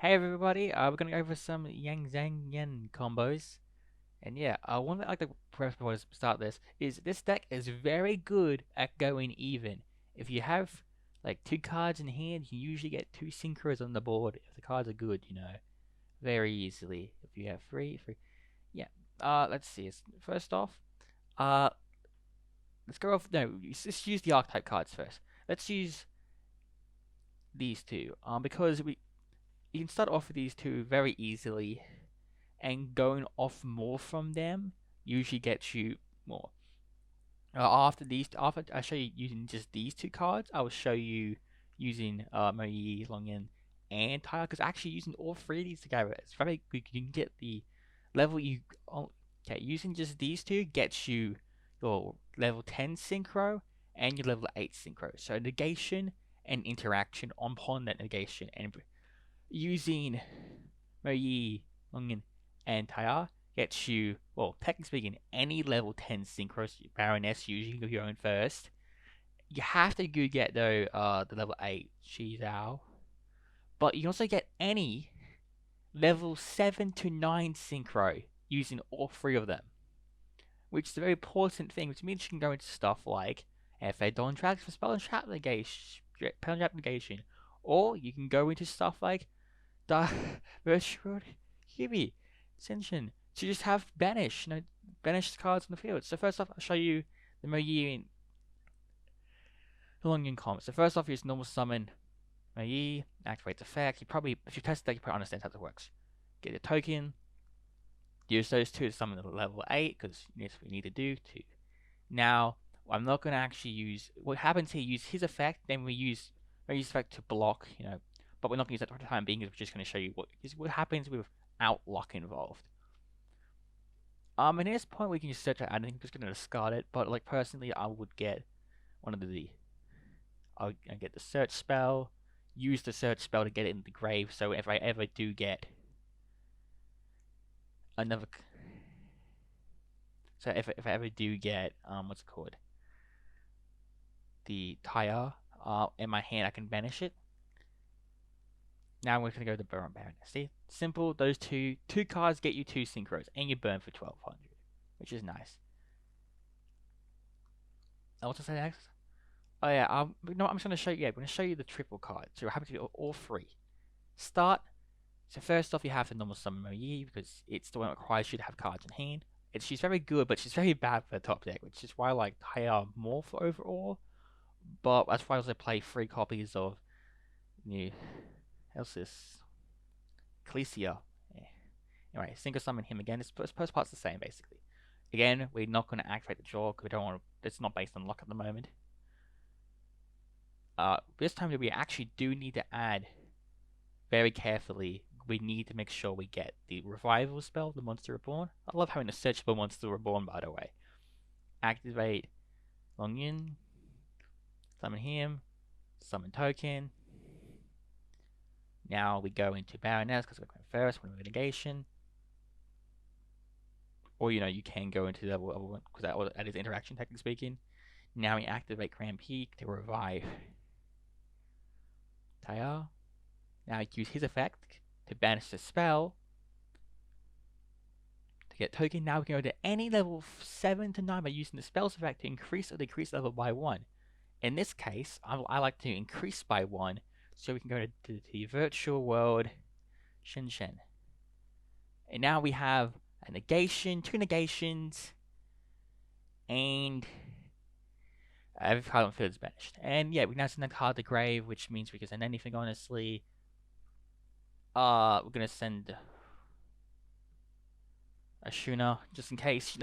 Hey everybody, we're gonna go over some Yang Zhang Yen combos. And yeah, one thing I like to press before I start this deck is very good at going even. If you have like two cards in hand, you usually get two synchros on the board if the cards are good, very easily. If you have three. Yeah. Let's see. First off, uh, let's go off. No, let's use the archetype cards first. Let's use these two. Because you can start off with these two very easily, and going off more from them usually gets you more. After I show you using just these two cards, I will show you using Moyi, Longyan, and Tyre, because actually using all three of these together, it's very good. You can get the level you. Okay, using just these two gets you your level 10 synchro and your level 8 synchro. So negation and interaction upon that negation, and using Moyi, Longyan, and Tyre gets you, well, technically speaking, any level 10 synchros, Baroness usually go your own first. You have to go get though the level 8 Shizao, but you also get any level 7 to 9 synchro using all three of them, which is a very important thing, which means you can go into stuff like FA Dawn Tracks for spell and trap negation, or you can go into stuff like the Virtual Hebe, Senshin, to just have banish, banish cards in the field. So first off, I'll show you the Moyi and Longyan comp. So first off, you just normal summon Moyi, activates effect. If you test that, you probably understand how it works. Get a token, use those two to summon the level 8, because that's what you need to do to. Now, I'm not going to actually use, what happens here, use his effect, then we use Moyi's effect to block, but we're not going to use that for the time being, because we're just going to show you what happens without luck involved. And at this point we can just search out, I think I'm just going to discard it, but like personally I would get one of I'll get the search spell, use the search spell to get it in the grave, so if I ever do get another, so if I ever do get, what's it called, the Tyre, in my hand, I can banish it. Now we're gonna go to Baron. See, simple. Those two cards get you two synchros, and you burn for 1200, which is nice. What's to say next? Oh yeah, no, I'm just gonna show you. Yeah, I'm gonna show you the triple card. So we're happy to do all three. Start. So first off, you have the normal summon Moyi, because it's the one that requires you to have cards in hand. She's very good, but she's very bad for the top deck, which is why I like Tyre more for overall. But that's why I also play 3 copies of new. How's this? Ecclesia. Yeah. Anyway, single summon him again. This first part's the same basically. Again, we're not going to activate the draw because we don't want to. It's not based on luck at the moment. This time we actually do need to add very carefully. We need to make sure we get the revival spell, the Monster Reborn. I love having a searchable Monster Reborn, by the way. Activate Longyan, summon him, summon token. Now we go into Baroness because we're going first, we're going negation. Or you can go into level 1 because that is interaction, technically speaking. Now we activate Grand Peak to revive Tyre. Now I use his effect to banish the spell to get token. Now we can go to any level 7 to 9 by using the spell's effect to increase or decrease level by 1. In this case, I like to increase by 1, so we can go to the virtual world Xiangjian. And now we have a negation, 2 negations, and every card on field is banished. And yeah, we now send the card to grave, which means we can send anything, honestly. We're gonna send a Shuna, just in case,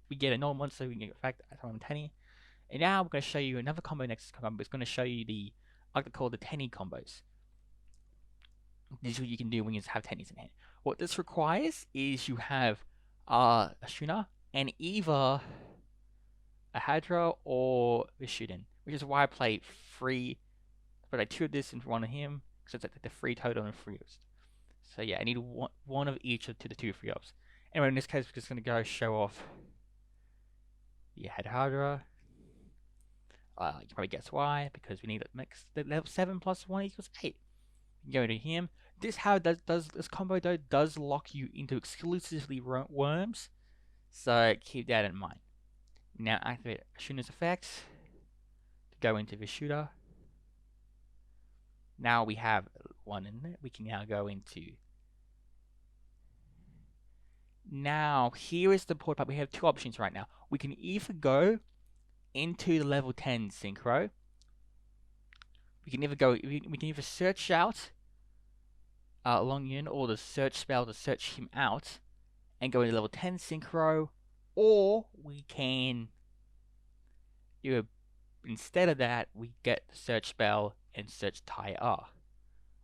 we get a normal one, so we can get effect at time 10. And now we're gonna show you another combo next combo. It's gonna show you I like to call the 10 combos. This is what you can do when you have 10s in hand. What this requires is you have a Shuna and either a Hadra or a Shuden, which is why I play 3, but I 2 of this and 1 of him, because it's like the 3 total and 3 of. So yeah, I need one of each to the 2 3-ups. Anyway, in this case, we're just going to go show off the Hadra. You probably guess why, because we need to mix the level 7 plus 1 equals 8. You go to him, this combo though does lock you into exclusively worms, so keep that in mind. Now activate Shooter's effects to go into the shooter. Now we have one in there. We can now go into. Now here is the important part. We have two options right now. We can either go into the level 10 synchro. We can either search out Long Yun or the search spell to search him out and go into level 10 synchro, or we can instead of that we get the search spell and search Tai Er.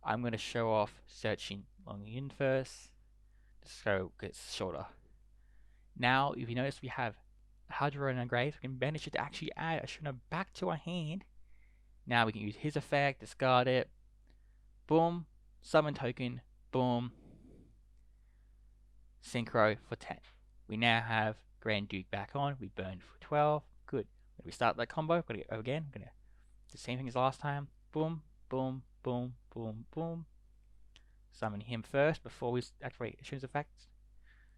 I'm going to show off searching Long Yun first, so it gets shorter. Now, if you notice, we have Hydra in our grave. We can banish it to actually add a Shuna back to our hand. Now we can use his effect, discard it. Boom. Summon token. Boom. Synchro for 10. We now have Grand Duke back on. We burned for 12. Good. When we start that combo, we're going to go again. We're going to do the same thing as last time. Boom. Boom. Boom. Boom. Boom. Summon him first before we activate Shuna's effects.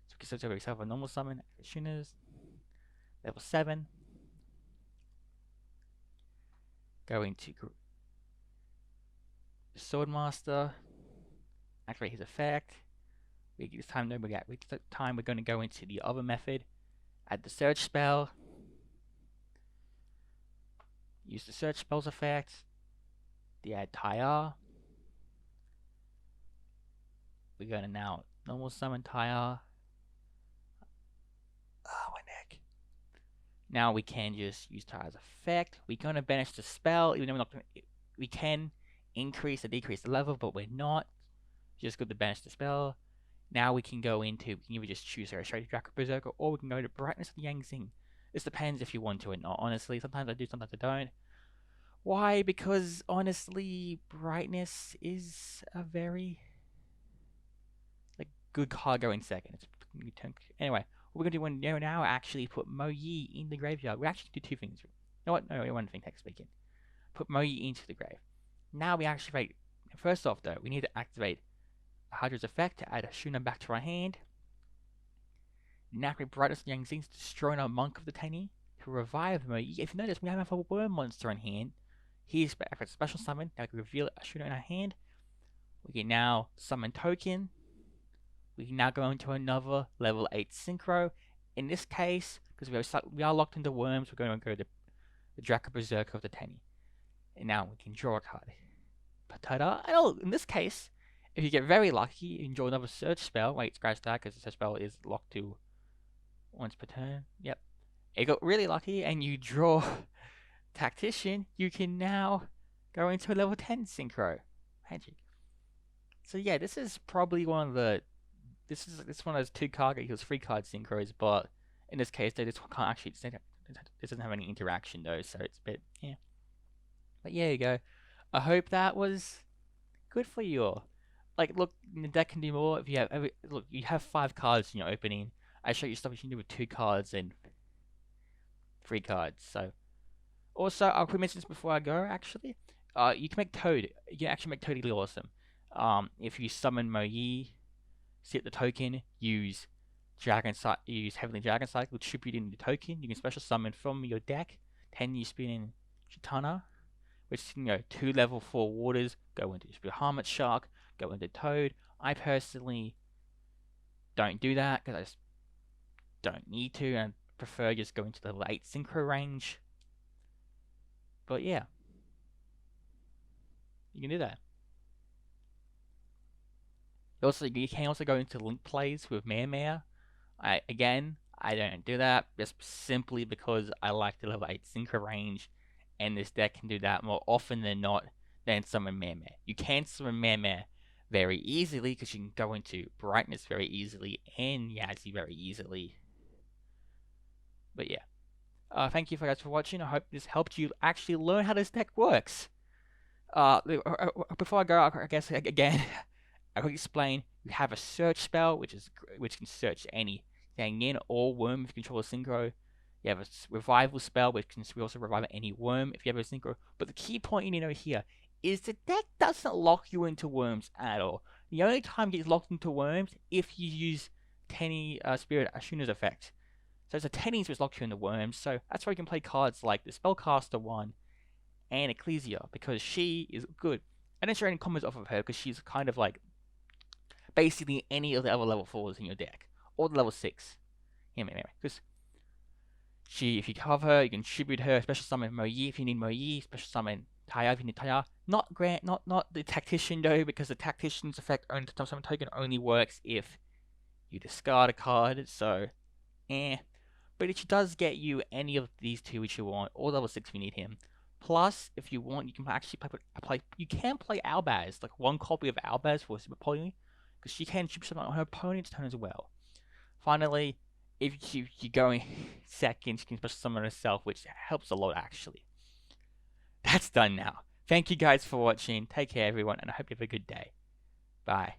So we can set ourselves a normal summon. Shuna's. Level 7. Go into Swordmaster. Activate his effect. This time we're going to go into the other method. Add the search spell. Use the search spell's effect. The add Tai Er. We're going to now normal summon Tai Er. Oh, my neck. Now we can just use Tai Er's effect. We're going to banish the spell, even though we're not going to, we can increase or decrease the level, but we're not. Just go to banish the spell. Now we can go into, we can either just choose our straight Draco Berserker, or we can go to Brightness of the Yangzing. This depends if you want to or not, honestly. Sometimes I do, sometimes I don't. Why? Because, honestly, Brightness is a very good card going second. Anyway, what we're going to do now actually put Mo Yi in the graveyard. We actually do two things. You know what? No, one thing, text speaking. Put Mo Yi into the grave. Now we activate, first off though, we need to activate Hydra's effect to add a Shuna back to our hand. Now we Brightness Yang Zing's destroying our Monk of the Tenny to revive Mo Yi. If you notice, we have a worm monster in hand. Here's a special summon. Now we can reveal a Shuna in our hand. We can now summon token. We can now go into another level 8 synchro. In this case, because we are locked into worms, we're going to go to the Draco Berserker of the Tenny. And now we can draw a card. Ta-da! Oh, in this case, if you get very lucky, you can draw another search spell. Wait, scratch that, because the search spell is locked to once per turn. Yep. You got really lucky, and you draw Tactician. You can now go into a level 10 synchro. Magic. So yeah, this is probably one of the. This is one of those 2 card equals 3 card synchros, but in this case, this can't actually. This doesn't have any interaction though, so it's a bit yeah. But yeah, you go. I hope that was good for you all. Like, look, the deck can do more if you have. Look, you have 5 cards in your opening. I show you stuff you can do with 2 cards and 3 cards. So, also, I'll mention this before I go. Actually, you can make Toad. You can actually make Toad really awesome. If you summon Mo Yi, set the token, use Heavenly Dragon Cycle, tribute in the token. You can special summon from your deck. 10 you spin in Chitana, which 2 level 4 waters go into Hermit Shark, go into Toad. I personally don't do that because I just don't need to, and prefer just going to level 8 synchro range. But yeah, you can do that. You can also go into link plays with Mare. I don't do that just simply because I like the level 8 synchro range, and this deck can do that more often than not than summon Mare. You can summon Mare very easily because you can go into Brightness very easily and Yazi very easily. But yeah, thank you guys for watching. I hope this helped you actually learn how this deck works. Before I go, I guess again, I will explain. You have a search spell, which can search any Xiangjian or worm if you control a synchro. You have a revival spell, which can also revive any worm if you have a synchro. But the key point you need to know here is the deck doesn't lock you into worms at all. The only time it gets locked into worms if you use Tenny Spirit Ashuna's effect. So it's a Tenny's which locks you into worms, so that's why you can play cards like the Spellcaster one and Ecclesia, because she is good. I didn't show any combos off of her because she's kind of like basically any of the other level 4s in your deck, or the level 6. Yeah, anyway, because she, if you cover her, you can tribute her, special summon Moyi if you need Moyi, special summon Taya if you need Taya. Not the Tactician though, because the Tactician's effect on summon token only works if you discard a card, so But she does get you any of these two which you want, or level 6 if you need him. Plus, if you want, you can actually you can play Albaz, like one copy of Albaz for Super Poly, because she can tribute summon on her opponent's turn as well. Finally, if you're going second, she can special summon herself, which helps a lot actually. That's done now. Thank you guys for watching. Take care everyone, and I hope you have a good day. Bye.